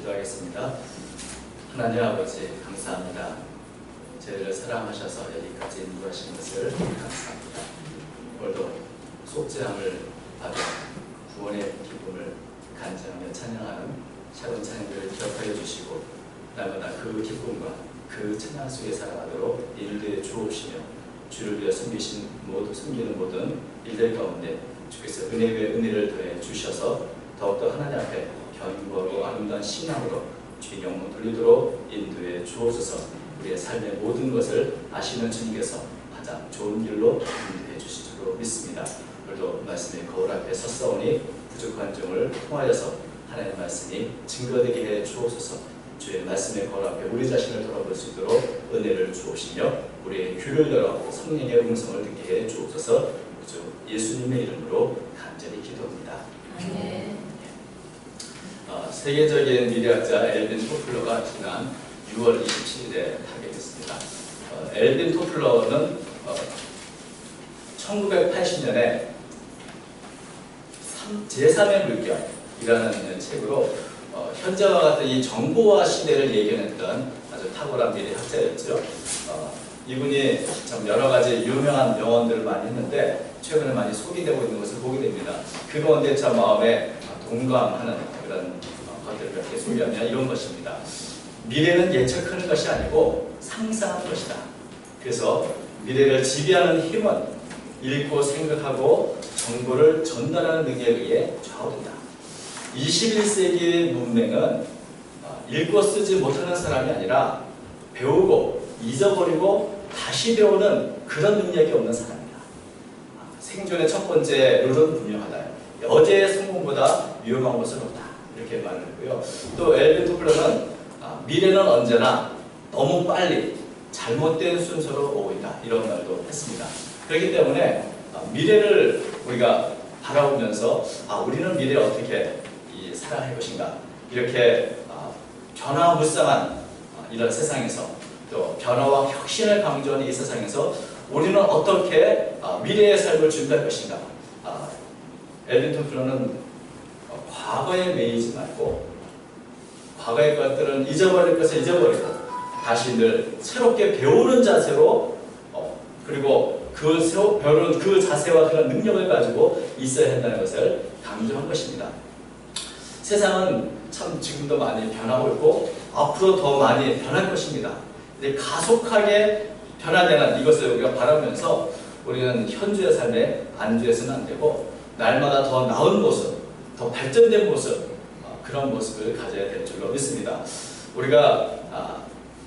기도하겠습니다. 하나님 아버지 감사합니다. 저희를 사랑하셔서 여기까지 인도하신 것을 감사합니다. 오늘도 속죄함을 받아 구원의 기쁨을 간증하며 찬양하는 새로운 찬양들을 기억하여 주시고 날마다 그 기쁨과 그 찬양 속에 살아가도록 인도해 주옵시며 주를 위해 숨기는 모든 일들 가운데 주께서 은혜 위에 은혜를 더해 주셔서 더욱더 하나님 앞에 견고하고 아름다운 신앙으로 주의 영광 돌리도록 인도해 주옵소서. 우리의 삶의 모든 것을 아시는 주님께서 가장 좋은 길로 인도해 주실 줄로 믿습니다. 오늘도 말씀의 거울 앞에 섰사오니 부족한 점을 통하여서 하나님의 말씀이 증거되게 해 주옵소서. 주의 말씀의 거울 앞에 우리 자신을 돌아볼 수 있도록 은혜를 주옵시며 우리의 귀를 열어 성령의 음성을 듣게 해 주옵소서. 주 예수님의 이름으로 간절히 기도합니다. 아멘. 세계적인 미래학자 엘빈 토플러가 지난 6월 27일에 타계했습니다. 엘빈 토플러는 1980년에 제3의 물결이라는 책으로 현재와 같은 이 정보화 시대를 예견했던 아주 탁월한 미래학자였죠. 이분이 참 여러 가지 유명한 명언들을 많이 했는데 최근에 많이 소개되고 있는 것을 보게 됩니다. 그 가운데 저 마음에 동감하는 그런 것들을 몇 개 소개하면 이런 것입니다. 미래는 예측하는 것이 아니고 상상하는 것이다. 그래서 미래를 지배하는 힘은 읽고 생각하고 정보를 전달하는 능력에 의해 좌우된다. 21세기의 문명은 읽고 쓰지 못하는 사람이 아니라 배우고 잊어버리고 다시 배우는 그런 능력이 없는 사람이다. 생존의 첫 번째 룰은 분명하다. 어제의 성공보다 위험한 것은 없다. 이렇게 말을 했고요. 또 엘빈 토플러는 미래는 언제나 너무 빨리 잘못된 순서로 오고 있다. 이런 말도 했습니다. 그렇기 때문에 미래를 우리가 바라보면서 우리는 미래에 어떻게 살아갈 것인가, 이렇게 변화무쌍한 이런 세상에서 또 변화와 혁신을 강조하는 이 세상에서 우리는 어떻게 미래의 삶을 준비할 것인가. 엘빈 토플러는 과거에 매이지 말고 과거의 것들은 잊어버릴 것을 잊어버리고 다시 늘 새롭게 배우는 자세로 그리고 배우는 그 자세와 그런 능력을 가지고 있어야 한다는 것을 강조한 것입니다. 세상은 참 지금도 많이 변하고 있고 앞으로 더 많이 변할 것입니다. 근데 가속하게 변화되는 이것을 우리가 바라보면서 우리는 현주의 삶에 안주해서는 안 되고 날마다 더 나은 모습, 더 발전된 모습, 그런 모습을 가져야 될 줄로 믿습니다. 우리가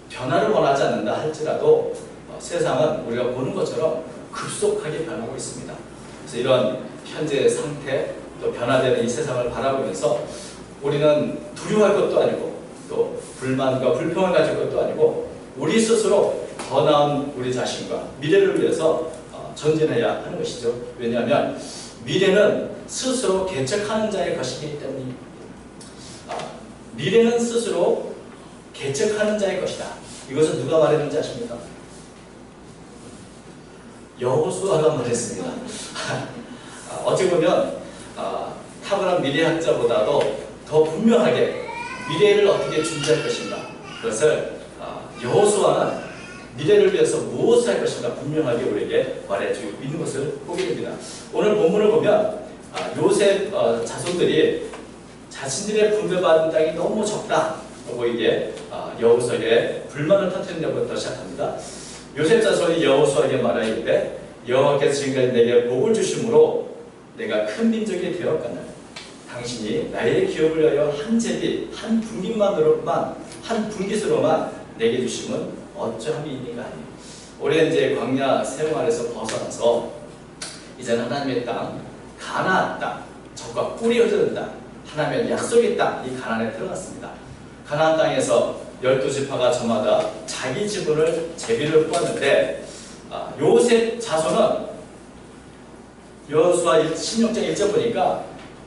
변화를 원하지 않는다 할지라도 세상은 우리가 보는 것처럼 급속하게 변하고 있습니다. 그래서 이런 현재의 상태, 또 변화되는 이 세상을 바라보면서 우리는 두려워할 것도 아니고 또 불만과 불평을 가질 것도 아니고 우리 스스로 더 나은 우리 자신과 미래를 위해서 전진해야 하는 것이죠. 왜냐하면 미래는 스스로 개척하는 자의 것이기 때문입니다. 미래는 스스로 개척하는 자의 것이다. 이것은 누가 말했는지 아십니까? 여호수아가 말했습니다. 어찌 보면 탁월한 미래학자보다도 더 분명하게 미래를 어떻게 준비할 것인가, 그것을 여호수아는 미래를 위해서 무엇을 할 것인가 분명하게 우리에게 말해주고 있는 것을 보게 됩니다. 오늘 본문을 보면 요셉 자손들이 자신들의 분배받은 땅이 너무 적다 하고 이게 여호수아에게 불만을 터뜨리려부터 시작합니다. 요셉 자손이 여호수아에게 말하기를 여호와께서 지금까지 내게 복을 주심으로 내가 큰 민족이 되었거늘 당신이 나의 기업을 위하여 한 제비 한 분깃으로만 내게 주심은 어쩌함이 있는가 하니. 올해 이제 광야 생활에서 벗어나서 이제는 하나님의 땅, 가나안 땅, 적과 꿀이 흐르는 땅, 하나님의 약속의 땅, 이 가나안에 들어갔습니다. 가나안 땅에서 12지파가 저마다 자기 지분을 제비를 뽑았는데 요셉 자손은 여호수아 16장 1절 보니까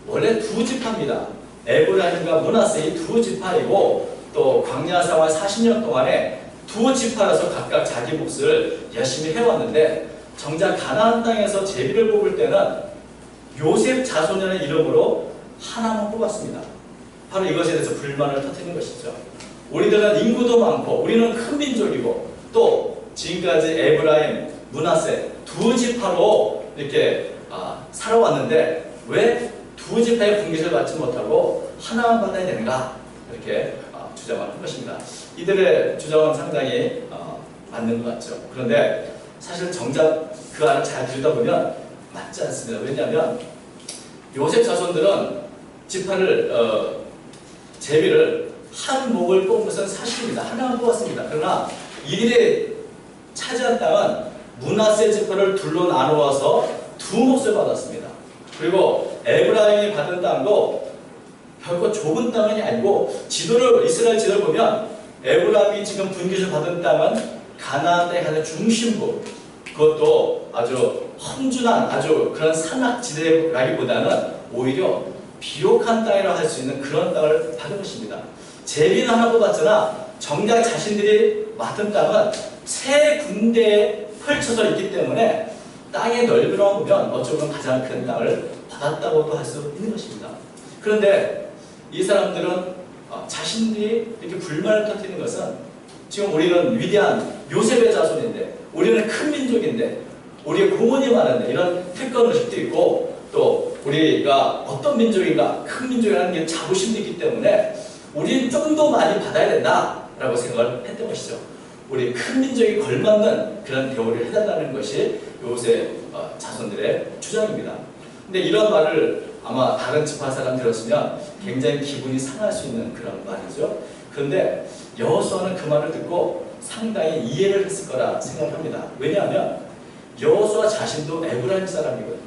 원래 2지파입니다. 에브라임과 므낫세 이 2지파이고 또 광야 생활 40년 동안에 2지파라서 각각 자기 몫을 열심히 해왔는데 정작 가나안 땅에서 제비를 뽑을 때는 요셉 자손이라는 이름으로 하나만 뽑았습니다. 바로 이것에 대해서 불만을 터뜨리는 것이죠. 우리들은 인구도 많고 우리는 큰 민족이고 또 지금까지 에브라임, 므낫세 두 지파로 이렇게 살아왔는데 왜 두 지파의 분깃을 받지 못하고 하나만 받아야 되는가 이렇게 주장을 한 것입니다. 이들의 주장은 상당히 맞는 것 같죠. 그런데 사실 정작 그 안을 잘 들여다 보면 맞지 않습니다. 왜냐하면 요셉 자손들은 지파를 제비를 한 목을 뽑은 것은 사실입니다. 하나만 뽑았습니다. 그러나 이들이 차지한 땅은 므낫세 지파를 둘로 나누어서 두 몫을 받았습니다. 그리고 에브라임이 받은 땅도 결코 좁은 땅이 아니고 이스라엘 지도를 보면 에브라임이 지금 분깃을 받은 땅은 가나안 땅의 가장 중심부, 그것도 아주 험준한 아주 그런 산악지대라기보다는 오히려 비옥한 땅이라고 할 수 있는 그런 땅을 받은 것입니다. 제비는 하나 뽑았으나 정작 자신들이 맡은 땅은 세 군데에 펼쳐져 있기 때문에 땅의 넓이로 보면 어쩌면 가장 큰 땅을 받았다고도 할 수 있는 것입니다. 그런데 이 사람들은 자신들이 이렇게 불만을 터뜨리는 것은 지금 우리는 위대한 요셉의 자손인데 우리는 큰 민족인데 우리의 고문이 많은데 이런 특권 의식도 있고 또 우리가 어떤 민족인가 큰 민족이라는 게 자부심도 있기 때문에 우리는 좀 더 많이 받아야 된다라고 생각을 했던 것이죠. 우리 큰 민족이 걸맞는 그런 대우를 해달라는 것이 요셉 자손들의 주장입니다. 근데 이런 말을 아마 다른 지파 사람 들었으면 굉장히 기분이 상할 수 있는 그런 말이죠. 그런데 여호수아는 그 말을 듣고 상당히 이해를 했을 거라 생각합니다. 왜냐하면 여호수아 자신도 에브라임 사람이거든요.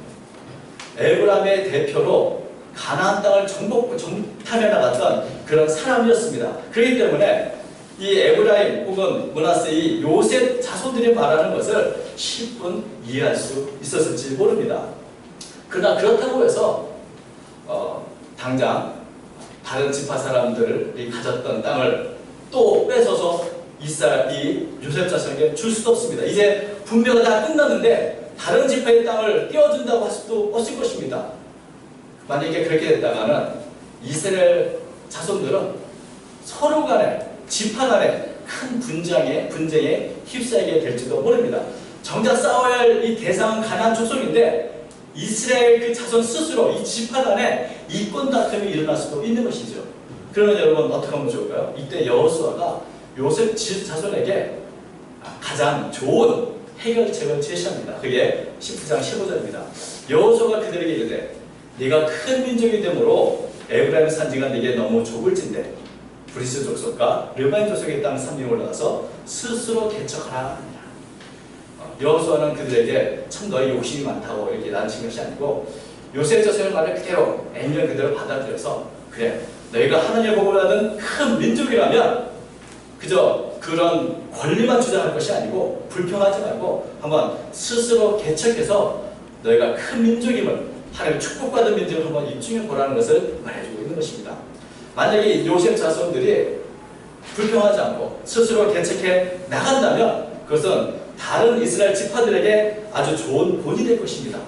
에브라임의 대표로 가나안 땅을 정탐해 나갔던 그런 사람이었습니다. 그렇기 때문에 이 에브라임 혹은 므낫세 이 요셉 자손들이 말하는 것을 10분 이해할 수 있었을지 모릅니다. 그러나 그렇다고 해서 당장 다른 지파 사람들이 가졌던 땅을 또 뺏어서 이 요셉 자손에게 줄 수도 없습니다. 이제 분배가 다 끝났는데 다른 지파의 땅을 떼어준다고 할 수도 없을 것입니다. 만약에 그렇게 됐다가는 이스라엘 자손들은 서로 간에 지파 간에 큰 분쟁에 휩싸이게 될지도 모릅니다. 정작 싸워야 할 이 대상은 가나안 족속인데 이스라엘 그 자손 스스로 이 지파 간에 이권 다툼이 일어날 수도 있는 것이죠. 그러면 여러분 어떻게 하면 좋을까요? 이때 여호수아가 요셉 자손에게 가장 좋은 해결책을 제시합니다. 그게 19장 15절입니다. 여호수아가 그들에게 이르되 네가 큰 민족이 되므로 에브라임 산지가 네게 너무 좁을진대 브리스 족속과 르바인 족속의 땅 산리에 올라가서 스스로 개척하라. 여호수아는 그들에게 참 너희 욕심이 많다고 이렇게 난친 것이 아니고 요셉 자손의 말을 그대로 애니를 그대로 받아들여서 그래 너희가 하나님의 복을 받은 큰 민족이라면 그저 그런 권리만 주장할 것이 아니고 불평하지 말고 한번 스스로 개척해서 너희가 큰 민족임을 하나님의 축복받은 민족을 한번 입증해 보라는 것을 말해주고 있는 것입니다. 만약에 요셉 자손들이 불평하지 않고 스스로 개척해 나간다면 그것은 다른 이스라엘 지파들에게 아주 좋은 본이 될 것입니다.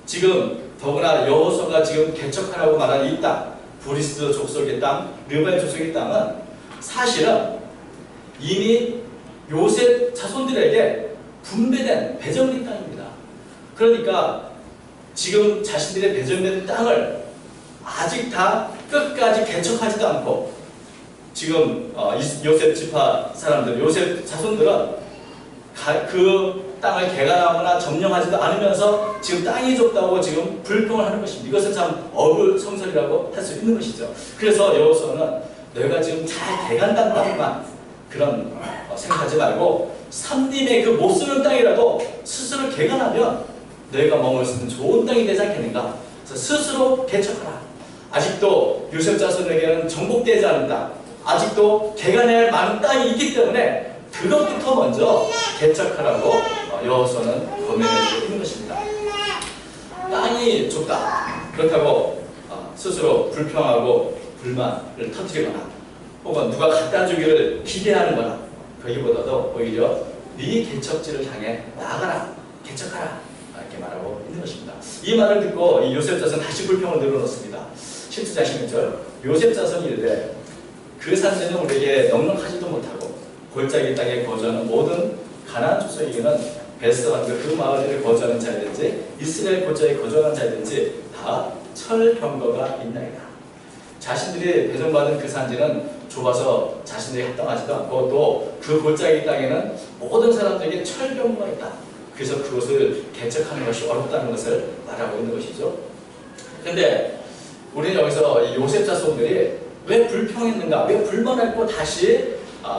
지금 더구나 여호수아가 지금 개척하라고 말한 이 땅, 브리스 족속의 땅, 르바인 족속의 땅은 사실은 이미 요셉 자손들에게 분배된 배정된 땅입니다. 그러니까 지금 자신들의 배정된 땅을 아직 다 끝까지 개척하지도 않고 지금 요셉 지파 사람들, 요셉 자손들은 그 땅을 개간하거나 점령하지도 않으면서 지금 땅이 좁다고 지금 불평을 하는 것입니다. 이것은 참 어불성설이라고 할 수 있는 것이죠. 그래서 여호수아는 너희가 지금 잘 개간한 땅만 그런 생각하지 말고 삼림의 그 못 쓰는 땅이라도 스스로 개간하면 너희가 머물 수 있는 좋은 땅이 되지 않겠는가? 그래서 스스로 개척하라. 아직도 요셉 자손에게는 정복되지 않은 땅, 아직도 개간해야 할 많은 땅이 있기 때문에 그것부터 먼저 개척하라고 여호수아는 권면해주고 있는 것입니다. 땅이 좁다. 그렇다고 스스로 불평하고 불만을 터뜨리거나 혹은 누가 갖다 주기를 기대하는 거나 거기보다도 오히려 네 개척지를 향해 나아가라. 개척하라. 이렇게 말하고 있는 것입니다. 이 말을 듣고 이 요셉 자손은 다시 불평을 늘어놓습니다. 12장 16절 요셉 자손이 이르되 그 산지는 우리에게 넉넉하지도 못하고 골짜기 땅에 거주하는 모든 가나안 족속에게는 베스트와 그 마을에 거주하는 자이든지 이스라엘 골짜기에 거주하는 자이든지 다 철병거가 있나이다. 자신들이 배정받은 그 산지는 좁아서 자신들이 합당하지도 않고 또 그 골짜기 땅에는 모든 사람들에게 철병거가 있다. 그래서 그것을 개척하는 것이 어렵다는 것을 말하고 있는 것이죠. 근데 우리는 여기서 이 요셉 자손들이 왜 불평했는가, 왜 불만했고 다시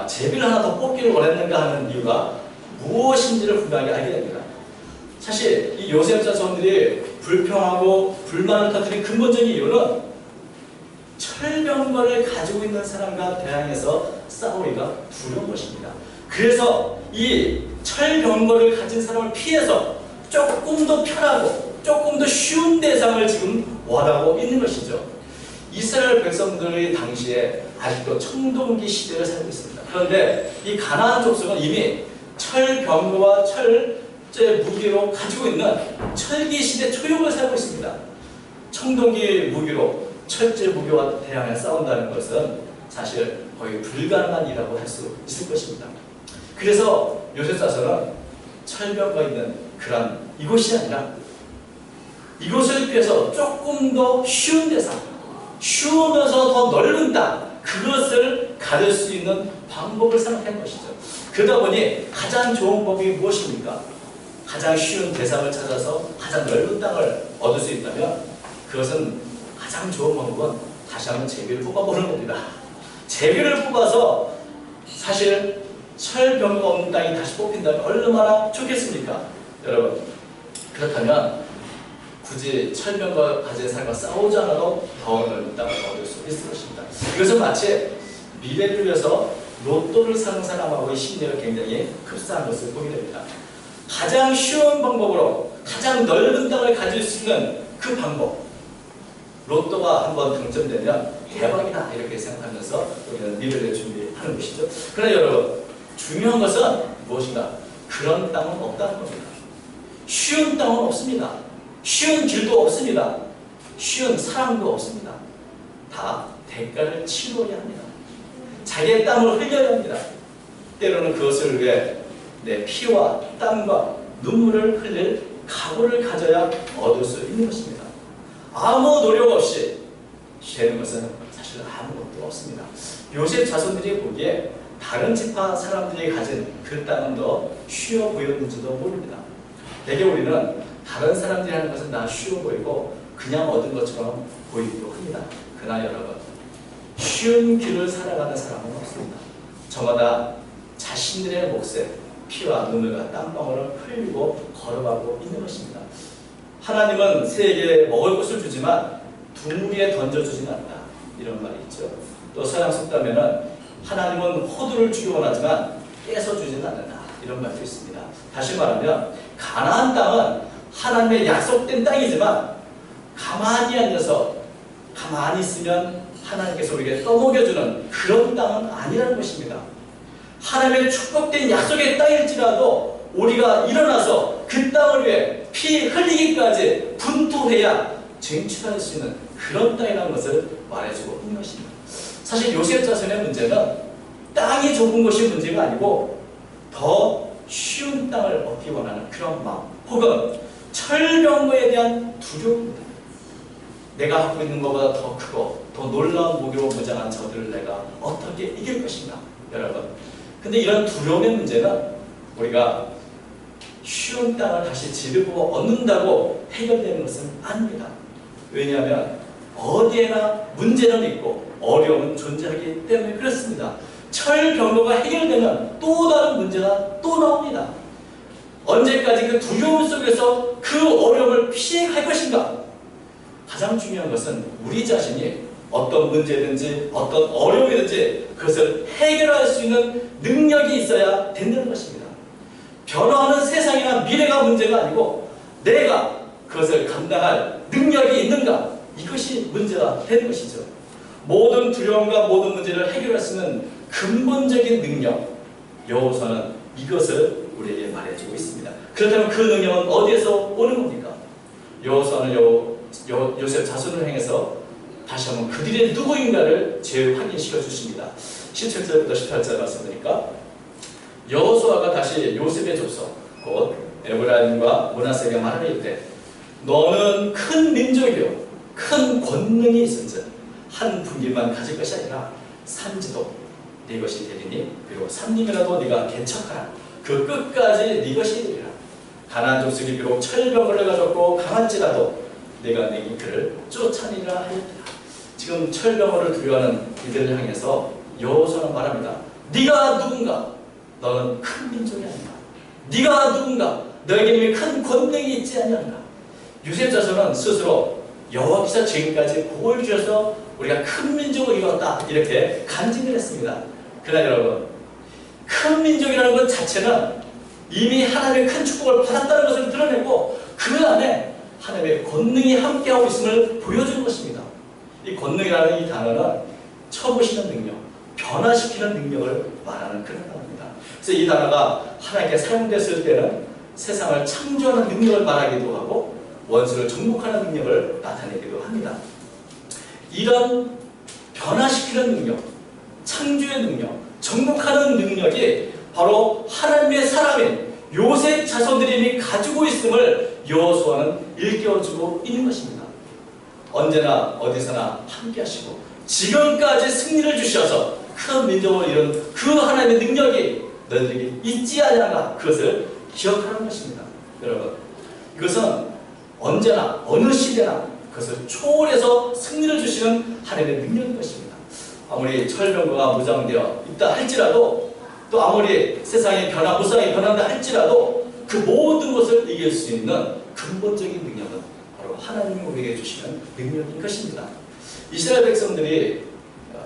제비를 하나 더 뽑기를 원했는가 하는 이유가 무엇인지를 분명하게 알게 됩니다. 사실 이 요셉 자손들이 불평하고 불만을 터뜨린 근본적인 이유는 철병거를 가지고 있는 사람과 대항해서 싸우기가 두려운 것입니다. 그래서 이 철병거를 가진 사람을 피해서 조금 더 편하고 조금 더 쉬운 대상을 지금 원하고 있는 것이죠. 이스라엘 백성들이 당시에 아직도 청동기 시대를 살고 있습니다. 그런데 이 가나안 족속은 이미 철병거와 철제 무기로 가지고 있는 철기 시대 초용을 살고 있습니다. 청동기 무기로 철제 무기와 대항해 싸운다는 것은 사실 거의 불가능한 일이라고 할 수 있을 것입니다. 그래서 요셉 자손은 철병거 있는 그런 이곳이 아니라 이곳을 피해서 조금 더 쉬운 대상, 쉬우면서 더 넓은 땅, 그것을 가릴 수 있는 방법을 생각한 것이죠. 그러다 보니 가장 좋은 법이 무엇입니까? 가장 쉬운 대상을 찾아서 가장 넓은 땅을 얻을 수 있다면 그것은 가장 좋은 방법은 다시 한번 제비를 뽑아보는 겁니다. 제비를 뽑아서 사실 철병거 없는 땅이 다시 뽑힌다면 얼마나 좋겠습니까? 여러분, 그렇다면 굳이 철병거 가진 사람과 싸우지 않아도 더 넓은 땅을 얻을 수 있을 것입니다. 이것은 마치 미래를 위해서 로또를 사는 사람하고의 심리가 굉장히 흡사한 것을 보게 됩니다. 가장 쉬운 방법으로 가장 넓은 땅을 가질 수 있는 그 방법, 로또가 한번 당첨되면 대박이다 이렇게 생각하면서 우리는 미래를 준비하는 것이죠. 그러나 여러분, 중요한 것은 무엇인가? 그런 땅은 없다는 겁니다. 쉬운 땅은 없습니다. 쉬운 길도 없습니다. 쉬운 사랑도 없습니다. 다 대가를 치러야 합니다. 자기의 땀을 흘려야 합니다. 때로는 그것을 위해 내 피와 땀과 눈물을 흘릴 각오를 가져야 얻을 수 있는 것입니다. 아무 노력 없이 되는 것은 사실 아무것도 없습니다. 요셉 자손들이 보기에 다른 지파 사람들이 가진 그 땅은 더 쉬워 보였는지도 모릅니다. 대개 우리는 다른 사람들이 하는 것은 다 쉬워 보이고 그냥 얻은 것처럼 보이기도 합니다. 그러나 여러분, 쉬운 길을 살아가는 사람은 없습니다. 저마다 자신들의 몫에 피와 눈물과 땀방울을 흘리고 걸어가고 있는 것입니다. 하나님은 새에게 먹을 것을 주지만 둥그리에 던져주진 않는다, 이런 말이 있죠. 또 서양 속담에는 하나님은 호두를 주기 원하지만 깨서 주지는 않는다, 이런 말도 있습니다. 다시 말하면 가나안 땅은 하나님의 약속된 땅이지만 가만히 앉아서 가만히 있으면 하나님께서 우리에게 떠먹여주는 그런 땅은 아니라는 것입니다. 하나님의 축복된 약속의 땅일지라도 우리가 일어나서 그 땅을 위해 피 흘리기까지 분투해야 쟁취할 수 있는 그런 땅이라는 것을 말해주고 있는 것입니다. 사실 요셉 자손의 문제는 땅이 좁은 것이 문제가 아니고 더 쉬운 땅을 얻기 원하는 그런 마음, 혹은 철병거에 대한 두려움입니다. 내가 하고 있는 것보다 더 크고 더 놀라운 무기로 무장한 저들을 내가 어떻게 이길 것인가, 여러분. 근데 이런 두려움의 문제는 우리가 쉬운 땅을 다시 지르고 얻는다고 해결되는 것은 아닙니다. 왜냐하면 어디에나 문제는 있고 어려움은 존재하기 때문에 그렇습니다. 철병거가 해결되면 또 다른 문제가 또 나옵니다. 언제까지 그 두려움 속에서 그 어려움을 피해갈 것인가? 가장 중요한 것은 우리 자신이 어떤 문제든지 어떤 어려움이든지 그것을 해결할 수 있는 능력이 있어야 된다는 것입니다. 변화하는 세상이나 미래가 문제가 아니고 내가 그것을 감당할 능력이 있는가, 이것이 문제가 되는 것이죠. 모든 두려움과 모든 문제를 해결할 수 있는 근본적인 능력, 여호수아는 이것을 우리에게 말해주고 있습니다. 그렇다면 그 능력은 어디에서 오는 겁니까? 여호수아는 요셉 자손을 향해서 다시 한번 그들이 누구인가를 재확인시켜 주십니다. 17절부터 18절 말씀드리니까 여호수아가 다시 요셉의 족속 곧 에브라임과 므낫세에게 말하여 이르되 너는 큰 민족이요 큰 권능이 있은즉 한 분기만 가질 것이 아니라 산지도 네 것이 되리니 비록 삼림이라도 네가 개척하라 그 끝까지 네 것이 되리라. 가나안 족속이 비록 철병을 가졌고 강할지라도 내가 내게 그를 쫓아내리라 하였더라. 지금 철병을 두려워하는 이들을 향해서 여호수아는 말합니다. 네가 누군가? 너는 큰 민족이 아닌가? 네가 누군가? 너에게 이미 큰 권능이 있지 아니한가? 요셉 자손은 스스로 여호와께서 지금까지 복을 주셔서 우리가 큰 민족을 이뤘다 이렇게 간증을 했습니다. 그러나 여러분 큰 민족이라는 것 자체는 이미 하나님의 큰 축복을 받았다는 것을 드러내고 그 안에 하나님의 권능이 함께하고 있음을 보여주는 것입니다. 이 권능이라는 이 단어는 쳐부시는 능력, 변화시키는 능력을 말하는 그런 단어입니다. 그래서 이 단어가 하나님께 사용됐을 때는 세상을 창조하는 능력을 말하기도 하고 원수를 정복하는 능력을 나타내기도 합니다. 이런 변화시키는 능력, 창조의 능력, 정복하는 능력이 바로 하나님의 사람인 요셉 자손들이 가지고 있음을 여호수아는 일깨워주고 있는 것입니다. 언제나 어디서나 함께 하시고 지금까지 승리를 주셔서 큰 민족을 이룬 그 하나님의 능력이 너희들에게 있지 않냐가 그것을 기억하는 것입니다. 여러분 이것은 언제나 어느 시대나 그것을 초월해서 승리를 주시는 하나님의 능력인 것입니다. 아무리 철병거가 무장되어 있다 할지라도 또 아무리 세상의 무상이 변한다 할지라도 그 모든 것을 이길 수 있는 근본적인 능력은 바로 하나님이 우리에게 주시는 능력인 것입니다. 이스라엘 백성들이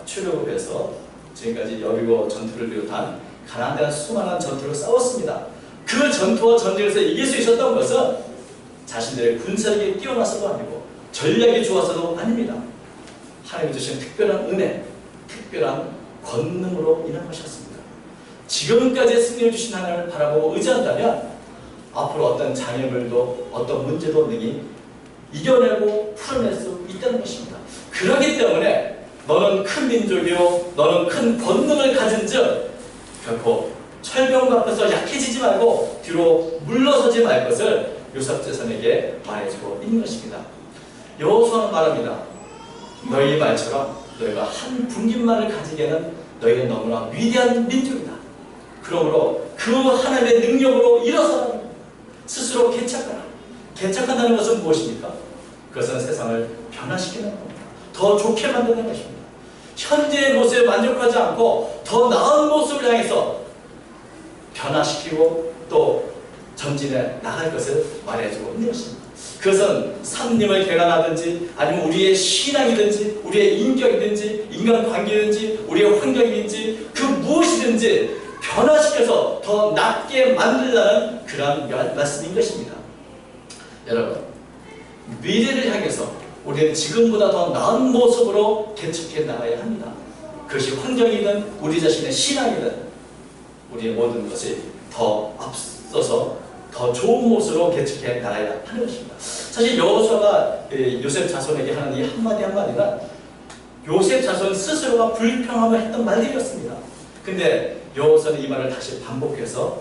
출애굽에서 지금까지 여리고 전투를 비롯한 가나안에 대한 수많은 전투를 싸웠습니다. 그 전투와 전쟁에서 이길 수 있었던 것은 자신들의 군사력이 뛰어나서도 아니고 전략이 좋아서도 아닙니다. 하나님이 주신 특별한 은혜, 특별한 권능으로 인한 것이었습니다. 지금까지 승리를 주신 하나님을 바라보고 의지한다면 앞으로 어떤 장애물도 어떤 문제도 능히 이겨내고 풀어낼 수 있다는 것입니다. 그렇기 때문에 너는 큰 민족이요 너는 큰 권능을 가진 즉 결코 철병 앞에서 약해지지 말고 뒤로 물러서지 말 것을 요셉 자손에게 말해주고 있는 것입니다. 여호수아는 말합니다. 너희 말처럼 너희가 한 분깃만을 가지기에는 너희는 너무나 위대한 민족이다. 그러므로 그 하나님의 능력으로 일어서라. 스스로 개척하라. 개척한다는 것은 무엇입니까? 그것은 세상을 변화시키는 겁니다. 더 좋게 만드는 것입니다. 현재의 모습에 만족하지 않고 더 나은 모습을 향해서 변화시키고 또 전진해 나갈 것을 말해주고 있는 것입니다. 그것은 삼림을 개간하든지 아니면 우리의 신앙이든지 우리의 인격이든지 인간관계든지 우리의 환경이든지 그 무엇이든지 변화시켜서 더 낫게 만들라는 그런 말씀인 것입니다. 여러분 미래를 향해서 우리는 지금보다 더 나은 모습으로 개척해 나가야 합니다. 그것이 환경이든 우리 자신의 신앙이든 우리의 모든 것이 더 앞서서 더 좋은 모습으로 개척해 나가야 하는 것입니다. 사실 여호수아가 요셉 자손에게 하는 이 한마디 한마디는 요셉 자손 스스로가 불평함을 했던 말들이었습니다. 근데 여호수아는 이 말을 다시 반복해서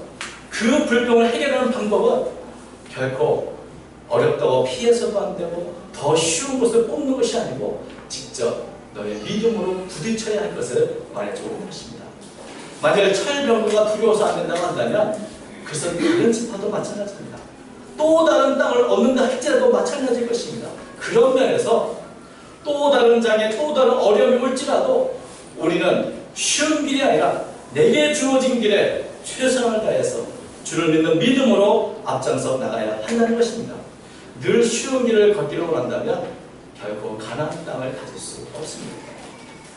그 불평을 해결하는 방법은 결코 어렵다고 피해서도 안 되고 더 쉬운 것을 뽑는 것이 아니고 직접 너의 믿음으로 부딪혀야 할 것을 말해주고 있는 것입니다. 만약에 철병거가 두려워서 안 된다고 한다면 그것은 다른 지파도 마찬가지입니다. 또 다른 땅을 얻는다 할지라도 마찬가지일 것입니다. 그런 면에서 또 다른 장애, 또 다른 어려움이 올지라도 우리는 쉬운 길이 아니라 내게 주어진 길에 최선을 다해서 주를 믿는 믿음으로 앞장서 나가야 한다는 것입니다. 늘 쉬운 길을 걷기로 원한다면 결코 가나안 땅을 가질 수 없습니다.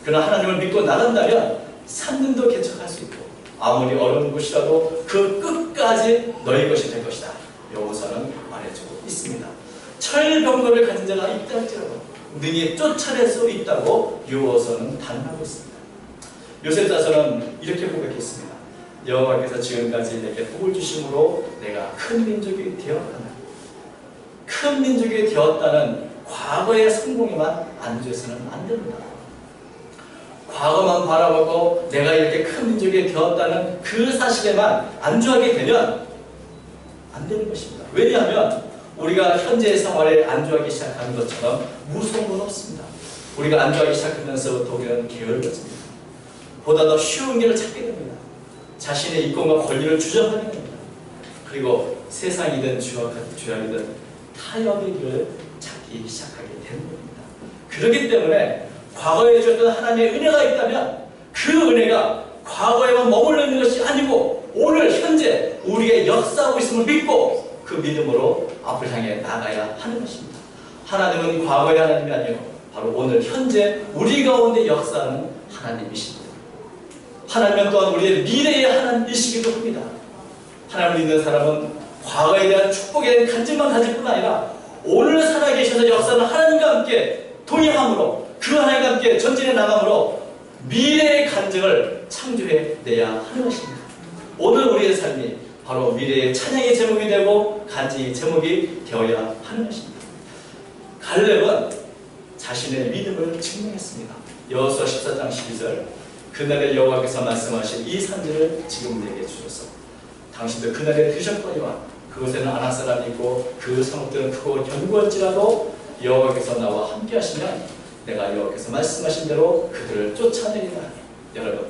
그러나 하나님을 믿고 나간다면 산등도 개척할 수 있고 아무리 어려운 곳이라도 그 끝까지 너희 것이 될 것이다. 여호수아는 말해주고 있습니다. 철병거를 가진 자가 있다 할지라도 능히 쫓아낼 수 있다고 여호수아는 단언하고 있습니다. 요셉 자손은 이렇게 고백했습니다. 여호와께서 지금까지 내게 복을 주심으로 내가 큰 민족이 되었다는 큰 민족이 되었다는 과거의 성공에만 안주해서는 안 됩니다. 과거만 바라보고 내가 이렇게 큰 민족이 되었다는 그 사실에만 안주하게 되면 안 되는 것입니다. 왜냐하면 우리가 현재의 생활에 안주하기 시작하는 것처럼 무서운 건 없습니다. 우리가 안주하기 시작하면서부터 우리는 게을러집니다. 보다 더 쉬운 길을 찾게 됩니다. 자신의 이권과 권리를 주장하게 됩니다. 그리고 세상이든 죄악이든 타협의 길을 찾기 시작하게 되는 겁니다. 그렇기 때문에 과거에 주셨던 하나님의 은혜가 있다면 그 은혜가 과거에만 머물러 있는 것이 아니고 오늘 현재 우리의 역사하고 있음을 믿고 그 믿음으로 앞을 향해 나가야 하는 것입니다. 하나님은 과거의 하나님이 아니요 바로 오늘 현재 우리 가운데 역사하는 하나님이십니다. 하나님은 또한 우리의 미래의 하나님이시기도 합니다. 하나님을 믿는 사람은 과거에 대한 축복에 대한 간증만 가질 뿐 아니라 오늘 살아계셔서 역사는 하나님과 함께 동행함으로 그 하나님과 함께 전진해 나감으로 미래의 간증을 창조해내야 하는 것입니다. 오늘 우리의 삶이 바로 미래의 찬양의 제목이 되고 간증의 제목이 되어야 하는 것입니다. 갈렙은 자신의 믿음을 증명했습니다. 여호수아 14장 12절 그날에 여호와께서 말씀하신 이 산지를 지금 내게 주소서. 당신도 그날에 드셨거니와 그곳에는 아낙 사람이 있고 그 성읍들은 크고 견고할지라도 여호와께서 나와 함께 하시면 내가 여호와께서 말씀하신 대로 그들을 쫓아내리라. 여러분,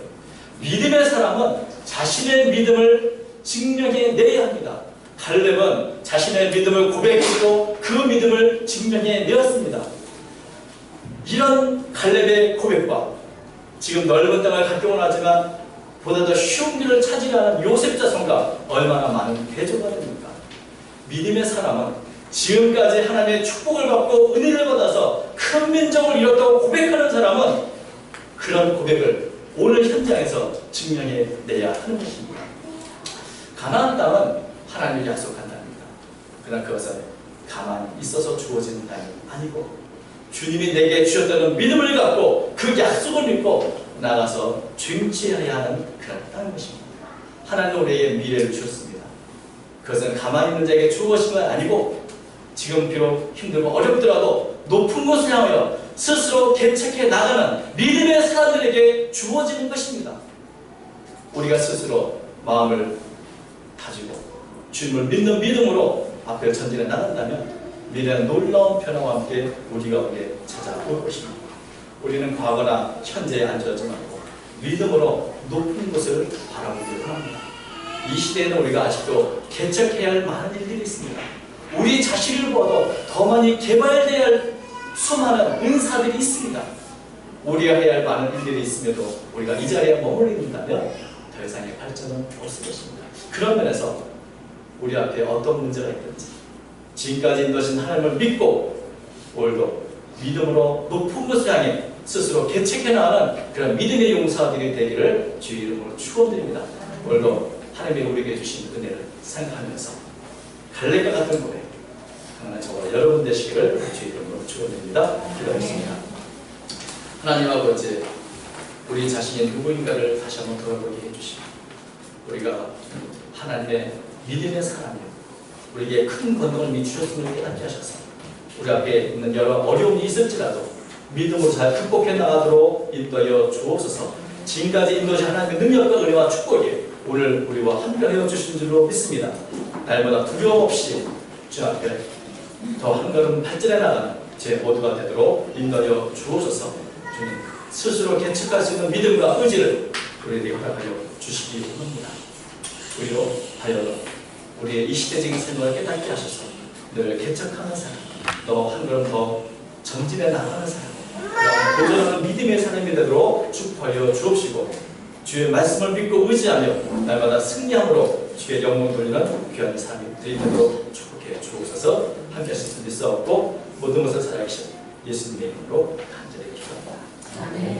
믿음의 사람은 자신의 믿음을 증명해내야 합니다. 갈렙은 자신의 믿음을 고백했고 그 믿음을 증명해내었습니다. 이런 갈렙의 고백과 지금 넓은 땅을 갖기는 하지만 보다 더 쉬운 길을 찾으려 하는 요셉 자손과 얼마나 많은 대조가 됩니까? 믿음의 사람은 지금까지 하나님의 축복을 받고 은혜를 받아서 큰 민족을 이뤘다고 고백하는 사람은 그런 고백을 오늘 현장에서 증명해내야 하는 것입니다. 가나안 땅은 하나님이 약속한 땅입니다. 그러나 그것은 가만히 있어서 주어지는 땅이 아니고 주님이 내게 주셨다는 믿음을 갖고 그 약속을 믿고 나가서 쟁취해야 하는 그런 땅인 것입니다. 하나님은 우리에게 미래를 주셨습니다. 그것은 가만히 있는 자에게 주어진 건 아니고 지금 비록 힘들고 어렵더라도 높은 곳을 향하여 스스로 개척해 나가는 믿음의 사람들에게 주어지는 것입니다. 우리가 스스로 마음을 가지고 주님을 믿는 믿음으로 앞에 전진해 나간다면 미래는 놀라운 변화와 함께 우리 가운데 찾아올 것입니다. 우리는 과거나 현재에 안주하지 말고 믿음으로 높은 곳을 바라보기 원합니다. 이 시대에는 우리가 아직도 개척해야 할 많은 일들이 있습니다. 우리 자신을 보아도 더 많이 개발되어야 할 수많은 은사들이 있습니다. 우리가 해야 할 많은 일들이 있음에도 우리가 이 자리에 머물러 있는다면 더 이상의 발전은 없을 것입니다. 그런 면에서 우리 앞에 어떤 문제가 있든지 지금까지 인도하신 하나님을 믿고 오늘도 믿음으로 높은 곳을 향해 스스로 개척해 나가는 그런 믿음의 용사들이 되기를 주의 이름으로 축원드립니다. 오늘도 하나님이 우리에게 주신 은혜를 생각하면서 갈렙과 같은 고백 강한 저와 여러분 되시기를 주의 이름으로 축원드립니다. 기도하겠습니다. 하나님 아버지, 우리 자신이 누구인가를 다시 한번 돌아보게 해주시고 우리가 하나님의 믿음의 사람이요 우리에게 큰 권능을 미주셨음을 깨닫게 하셔서 우리 앞에 있는 여러 어려움이 있을지라도 믿음으로 잘 극복해 나가도록 인도하여 주옵소서. 지금까지 인도하신 하나님의 능력과 은혜와 축복이 오늘 우리와 함께하여 주신 줄로 믿습니다. 날마다 두려움 없이 주 앞에 더 한 걸음 발전해 나가는 제 모두가 되도록 인도하여 주옵소서. 주님 스스로 개척할 수 있는 믿음과 의지를 우리에게 허락하여 주시기 원합니다. 우리로 하여 우리의 이 시대적인 생각을 깨닫게 하셔서 늘 개척하는 사람, 또 한 걸음 더 전진해 나가는 사람, 도전하는 믿음의 사람이 되도록 축복하여 주옵시고 주의 말씀을 믿고 의지하며 날마다 승리함으로 주의 영광 돌리는 귀한 삶이 되도록 축복해 주옵소서. 함께 하실 수 있었고 모든 것을 살아계신 예수님의 이름으로 간절히 기도합니다. 아멘.